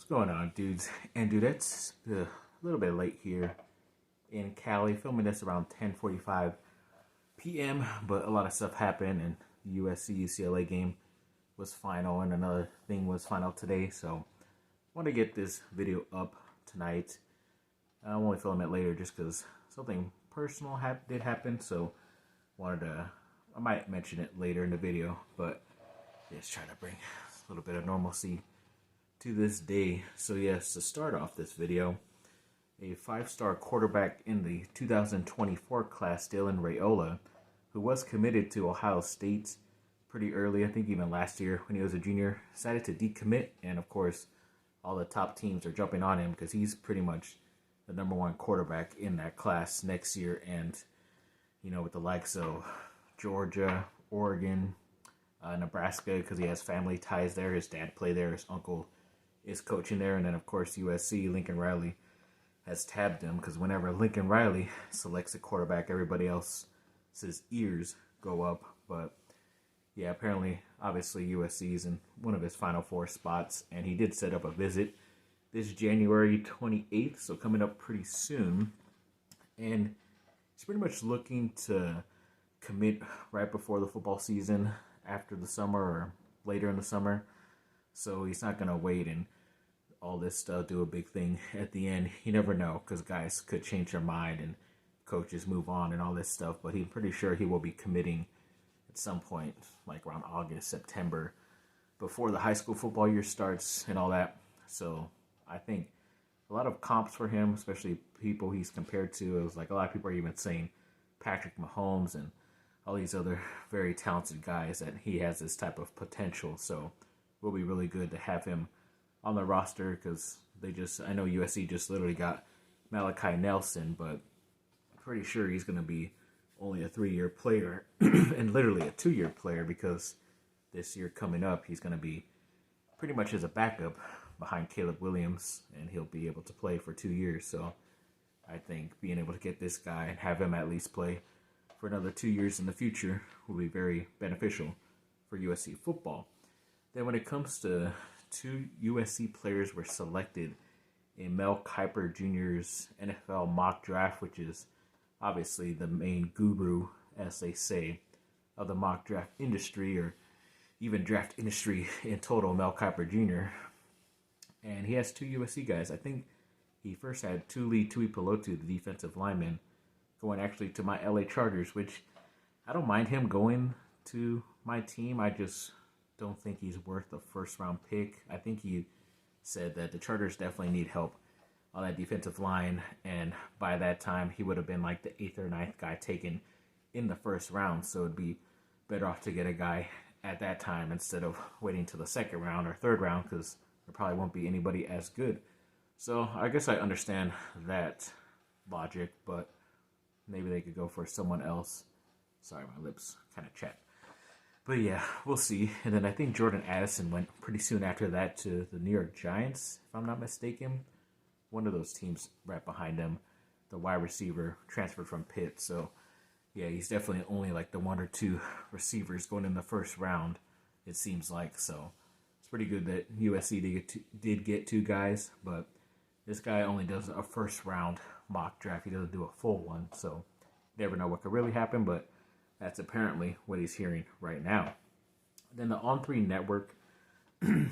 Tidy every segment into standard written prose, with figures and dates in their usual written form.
What's going on, dudes and dudettes? A little bit late here in Cali, filming this around 10:45 p.m., but a lot of stuff happened, and the USC UCLA game was final, and another thing was final today, so I want to get this video up tonight. I won't film it later just because something personal did happen, so I might mention it later in the video, but just trying to bring a little bit of normalcy to this day. So yes, to start off this video, a five-star quarterback in the 2024 class, Dylan Raiola, who was committed to Ohio State pretty early, I think even last year when he was a junior, decided to decommit, and of course all the top teams are jumping on him because he's pretty much the number one quarterback in that class next year. And with the likes of Georgia, Oregon, Nebraska, because he has family ties there, his dad played there, his uncle is coaching there, and then of course USC, Lincoln Riley has tabbed him because whenever Lincoln Riley selects a quarterback, everybody else's ears go up. But yeah, apparently, obviously USC is in one of his Final Four spots, and he did set up a visit this January 28th, so coming up pretty soon, and he's pretty much looking to commit right before the football season, after the summer or later in the summer. So he's not going to wait and all this stuff, do a big thing at the end. You never know, because guys could change their mind and coaches move on and all this stuff. But he's pretty sure he will be committing at some point, like around August, September, before the high school football year starts and all that. So I think a lot of comps for him, especially people he's compared to. It was like a lot of people are even saying Patrick Mahomes and all these other very talented guys, that he has this type of potential. So it will be really good to have him on the roster, because I know USC just literally got Malachi Nelson, but I'm pretty sure he's going to be only a 3-year player and literally a 2-year player, because this year coming up, he's going to be pretty much as a backup behind Caleb Williams, and he'll be able to play for 2 years. So I think being able to get this guy and have him at least play for another 2 years in the future will be very beneficial for USC football. Then when it comes to 2 USC players were selected in Mel Kiper Jr.'s NFL mock draft, which is obviously the main guru, as they say, of the mock draft industry, or even draft industry in total, Mel Kiper Jr. And he has 2 USC guys. I think he first had Tuli Tuipulotu, the defensive lineman, going actually to my LA Chargers, which I don't mind him going to my team. I just don't think he's worth a first-round pick. I think he said that the Chargers definitely need help on that defensive line, and by that time, he would have been like the 8th or 9th guy taken in the first round, so it'd be better off to get a guy at that time instead of waiting till the 2nd round or 3rd round, because there probably won't be anybody as good. So I guess I understand that logic, but maybe they could go for someone else. Sorry, my lips kind of chapped. But yeah, we'll see. And then I think Jordan Addison went pretty soon after that to the New York Giants, if I'm not mistaken. One of those teams right behind him. The wide receiver transferred from Pitt. So yeah, he's definitely only like the 1 or 2 receivers going in the first round, it seems like. So it's pretty good that USC did get 2 guys, but this guy only does a first round mock draft. He doesn't do a full one. So you never know what could really happen, but that's apparently what he's hearing right now. Then the On3 Network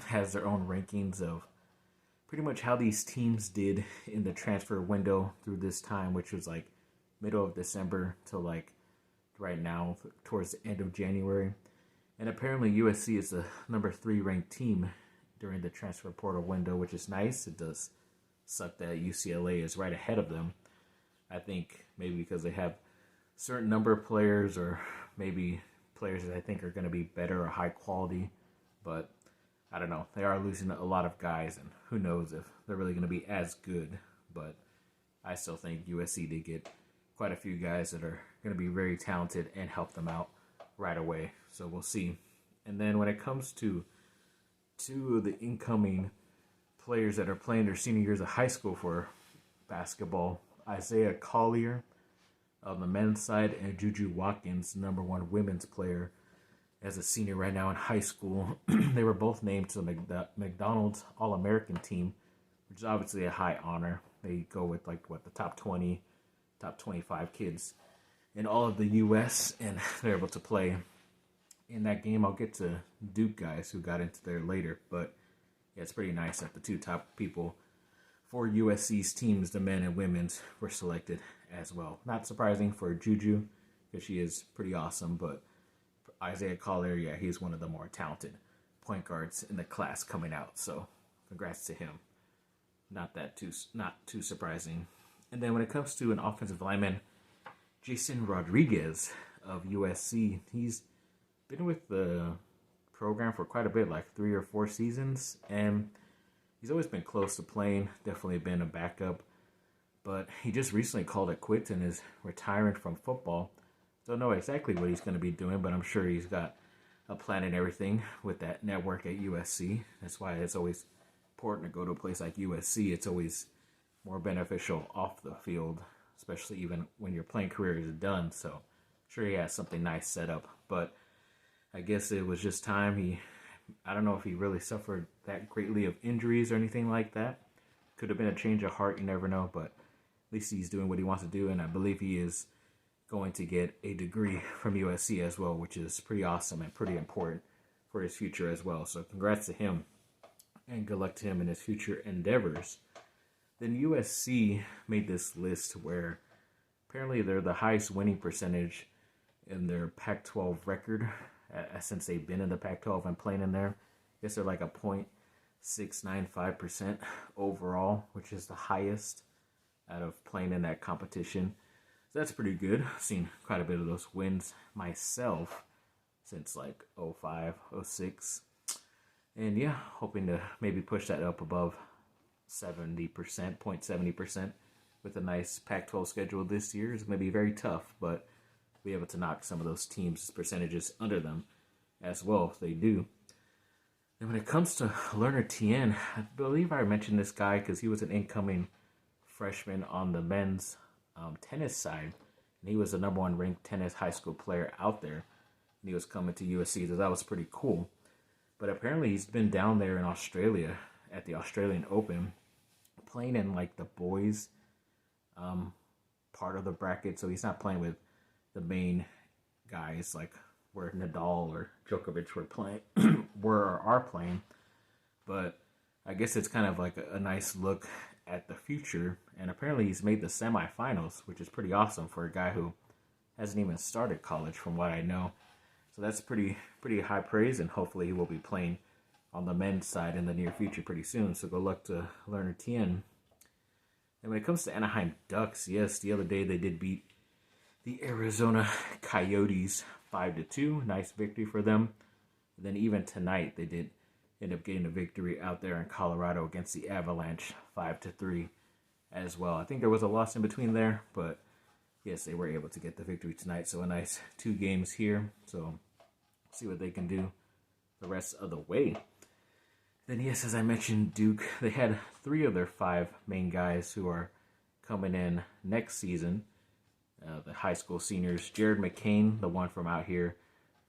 has their own rankings of pretty much how these teams did in the transfer window through this time, which was like middle of December to like right now towards the end of January. And apparently USC is the number 3 ranked team during the transfer portal window, which is nice. It does suck that UCLA is right ahead of them. I think maybe because they have certain number of players, or maybe players that I think are going to be better or high quality, but I don't know. They are losing a lot of guys, and who knows if they're really going to be as good, but I still think USC did get quite a few guys that are going to be very talented and help them out right away, so we'll see. And then when it comes to 2 of the incoming players that are playing their senior years of high school for basketball, Isaiah Collier on the men's side, and Juju Watkins, number 1 women's player as a senior right now in high school. They were both named to the McDonald's All-American team which is obviously a high honor. They go with like the top 20, top 25 kids in all of the U.S. and they're able to play in that game. I'll get to Duke guys who got into there later, but yeah, it's pretty nice that the two top people for USC's teams, the men and women's, were selected as well. Not surprising for Juju, because she is pretty awesome, but Isaiah Collier, yeah, he's one of the more talented point guards in the class coming out. So congrats to him. Not too surprising. And then when it comes to an offensive lineman, Jason Rodriguez of USC, he's been with the program for quite a bit, like 3 or 4 seasons, and he's always been close to playing, definitely been a backup, but he just recently called it quits and is retiring from football. Don't know exactly what he's going to be doing, but I'm sure he's got a plan and everything with that network at USC. That's why it's always important to go to a place like USC. It's always more beneficial off the field, especially even when your playing career is done. So I'm sure he has something nice set up, but I guess it was just time. I don't know if he really suffered that greatly of injuries or anything like that. Could have been a change of heart, you never know, but at least he's doing what he wants to do, and I believe he is going to get a degree from USC as well, which is pretty awesome and pretty important for his future as well. So congrats to him, and good luck to him in his future endeavors. Then USC made this list where apparently they're the highest winning percentage in their Pac-12 record since they've been in the Pac-12 and playing in there. I guess they're like a .695% overall, which is the highest out of playing in that competition. So that's pretty good. I've seen quite a bit of those wins myself since like 05, 06. And yeah, hoping to maybe push that up above 70%, 0.70% with a nice Pac-12 schedule this year. It's going to be very tough, but be able to knock some of those teams' percentages under them as well if they do. And when it comes to Leonard Tien, I believe I mentioned this guy because he was an incoming freshman on the men's tennis side, and he was the number 1 ranked tennis high school player out there, and he was coming to USC, so that was pretty cool. But apparently he's been down there in Australia at the Australian Open, playing in like the boys part of the bracket, so he's not playing with the main guys like where Nadal or Djokovic are playing. But I guess it's kind of like a nice look at the future. And apparently he's made the semifinals, which is pretty awesome for a guy who hasn't even started college from what I know. So that's pretty high praise, and hopefully he will be playing on the men's side in the near future pretty soon. So good luck to Leonard Tien. And when it comes to Anaheim Ducks, yes, the other day they did beat the Arizona Coyotes 5-2. Nice victory for them. And then even tonight, they did end up getting a victory out there in Colorado against the Avalanche 5-3 as well. I think there was a loss in between there, but yes, they were able to get the victory tonight. So a nice 2 games here. So see what they can do the rest of the way. Then yes, as I mentioned, Duke, they had 3 of their 5 main guys who are coming in next season. The high school seniors, Jared McCain, the one from out here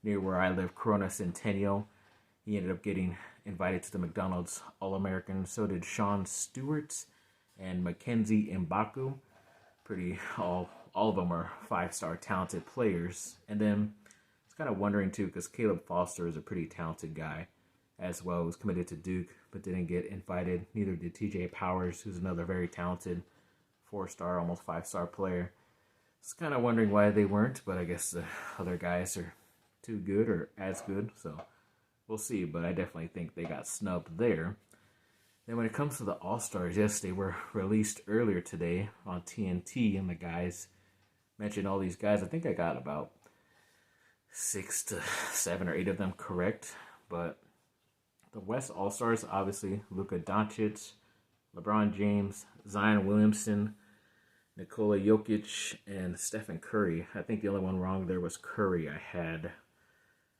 near where I live, Corona Centennial. He ended up getting invited to the McDonald's All-American. So did Sean Stewart and Mackenzie Mbaku. All of them are 5-star talented players. And then I was kind of wondering too, because Caleb Foster is a pretty talented guy as well. He was committed to Duke, but didn't get invited. Neither did TJ Powers, who's another very talented 4-star, almost 5-star player. I was kind of wondering why they weren't, but I guess the other guys are too good or as good, so we'll see. But I definitely think they got snubbed there. Then when it comes to the All-Stars, yes, they were released earlier today on TNT, and the guys mentioned all these guys. I think I got about 6 to 7 or 8 of them correct, but the West All-Stars, obviously, Luka Doncic, LeBron James, Zion Williamson, Nikola Jokic, and Stephen Curry. I think the only one wrong there was Curry. I had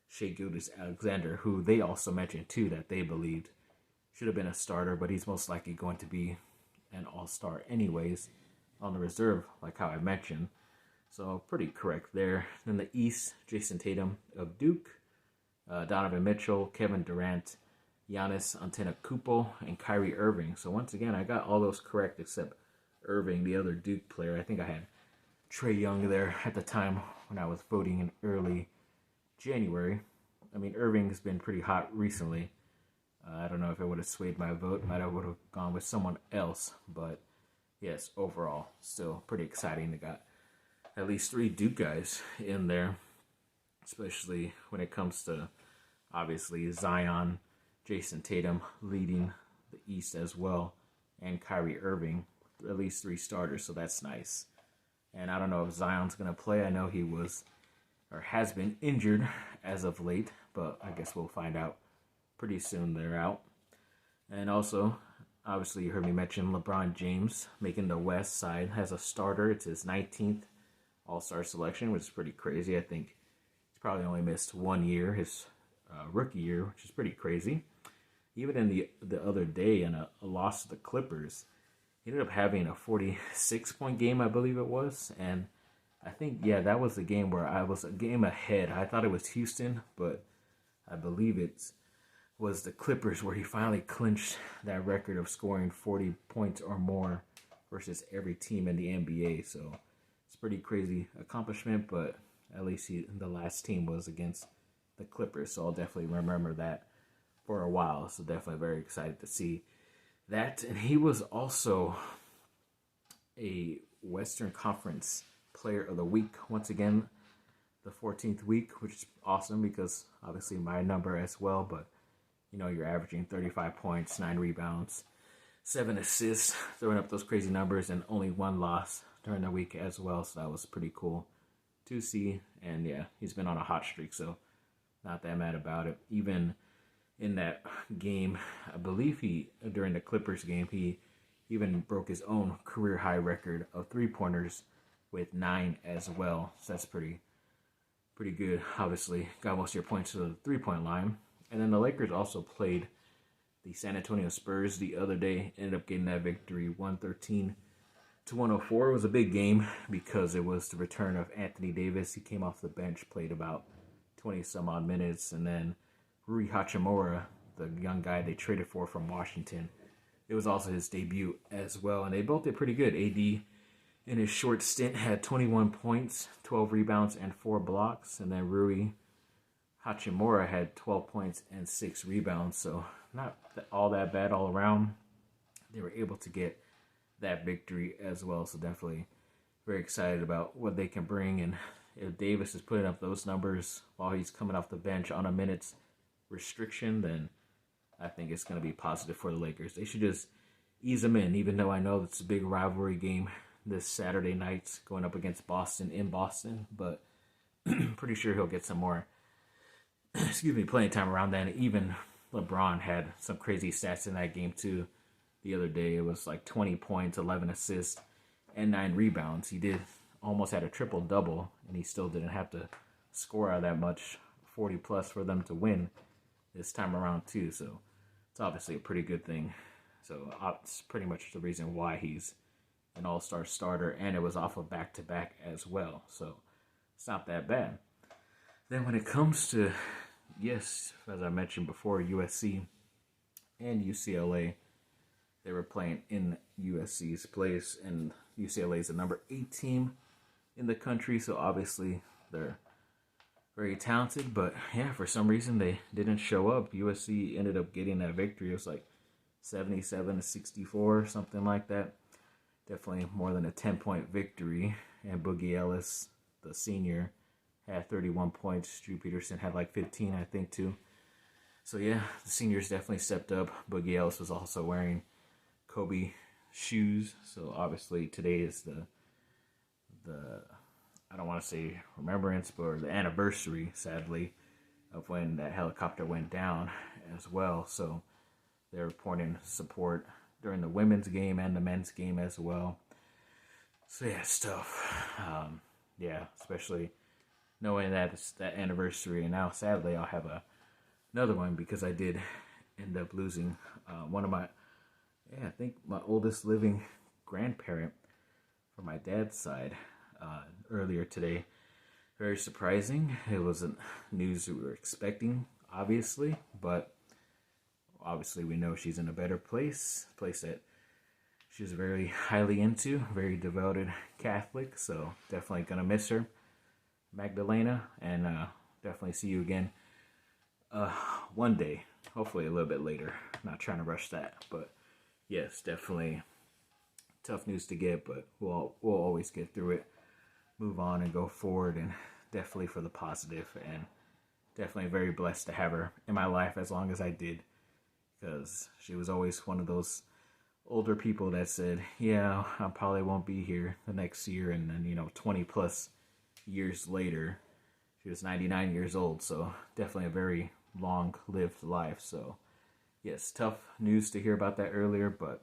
Shai Gilgeous-Alexander, who they also mentioned too that they believed should have been a starter, but he's most likely going to be an all-star anyways on the reserve, like how I mentioned. So pretty correct there. Then the East, Jason Tatum of Duke, Donovan Mitchell, Kevin Durant, Giannis Antetokounmpo, and Kyrie Irving. So once again, I got all those correct except Irving, the other Duke player. I think I had Trae Young there at the time when I was voting in early January. I mean, Irving's been pretty hot recently. I don't know if it would have swayed my vote. Might have would have gone with someone else. But yes, overall, still pretty exciting. They got at least 3 Duke guys in there, especially when it comes to, obviously, Zion, Jason Tatum leading the East as well, and Kyrie Irving, at least 3 starters, so that's nice. And I don't know if Zion's going to play. I know he was or has been injured as of late, but I guess we'll find out pretty soon they're out. And also, obviously, you heard me mention LeBron James making the West side as a starter. It's his 19th All-Star selection, which is pretty crazy. I think he's probably only missed 1 year, his rookie year, which is pretty crazy. Even in the other day, in a loss to the Clippers, he ended up having a 46-point game, I believe it was. And I think, yeah, that was the game where I was a game ahead. I thought it was Houston, but I believe it was the Clippers where he finally clinched that record of scoring 40 points or more versus every team in the NBA. So it's a pretty crazy accomplishment, but at least the last team was against the Clippers. So I'll definitely remember that for a while. So definitely very excited to see that. And he was also a Western Conference Player of the Week once again, the 14th week, which is awesome because obviously my number as well. But you know, you're averaging 35 points, 9 rebounds, 7 assists, throwing up those crazy numbers, and only 1 loss during the week as well. So that was pretty cool to see. And yeah, he's been on a hot streak, so not that mad about it. Even in that game, I believe during the Clippers game, he even broke his own career high record of 3-pointers with 9 as well. So that's pretty good. Obviously, got most of your points to the 3-point line. And then the Lakers also played the San Antonio Spurs the other day. Ended up getting that victory, 113-104. It was a big game because it was the return of Anthony Davis. He came off the bench, played about 20-some-odd minutes. And then Rui Hachimura, the young guy they traded for from Washington, it was also his debut as well. And they both did pretty good. AD, in his short stint, had 21 points, 12 rebounds, and 4 blocks. And then Rui Hachimura had 12 points and 6 rebounds. So not all that bad all around. They were able to get that victory as well. So definitely very excited about what they can bring. And if Davis is putting up those numbers while he's coming off the bench on a minutes restriction, then I think it's going to be positive for the Lakers. They should just ease him in, even though I know it's a big rivalry game this Saturday night going up against Boston in Boston, but pretty sure he'll get some more playing time around then. Even LeBron had some crazy stats in that game too. The other day, it was like 20 points, 11 assists, and 9 rebounds. He almost had a triple-double, and he still didn't have to score out that much, 40 plus for them to win this time around too. So it's obviously a pretty good thing. So it's pretty much the reason why he's an all-star starter, and it was off of back-to-back as well. So it's not that bad. Then when it comes to, yes, as I mentioned before, USC and UCLA, they were playing in USC's place, and UCLA is the number 8 team in the country, so obviously they're very talented, but yeah, for some reason they didn't show up. USC ended up getting that victory. It was like 77-64, something like that. Definitely more than a 10-point victory, and Boogie Ellis, the senior, had 31 points. Drew Peterson had like 15, I think, too. So yeah, the seniors definitely stepped up. Boogie Ellis was also wearing Kobe shoes. So obviously today is the I don't want to say remembrance, but the anniversary, sadly, of when that helicopter went down as well. So they're reporting support during the women's game and the men's game as well. So yeah, it's tough. Yeah, especially knowing that it's that anniversary. And now, sadly, I'll have another one because I did end up losing one of my, I think my oldest living grandparent from my dad's side earlier today. Very surprising. It wasn't news that we were expecting, obviously, but obviously we know she's in a better place that she's very highly into, very devoted Catholic. So definitely gonna miss her, Magdalena, and definitely see you again one day. Hopefully a little bit later. Not trying to rush that, but yes, definitely tough news to get, but we'll always get through it, move on, and go forward, and definitely for the positive, and definitely very blessed to have her in my life as long as I did, because she was always one of those older people that said, yeah, I probably won't be here the next year, and then 20 plus years later, she was 99 years old, so definitely a very long-lived life. So yes, tough news to hear about that earlier, but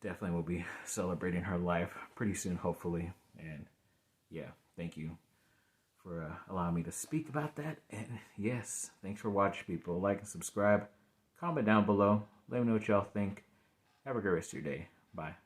definitely will be celebrating her life pretty soon, hopefully. And yeah, thank you for allowing me to speak about that. And yes, thanks for watching, people. Like and subscribe. Comment down below. Let me know what y'all think. Have a great rest of your day. Bye.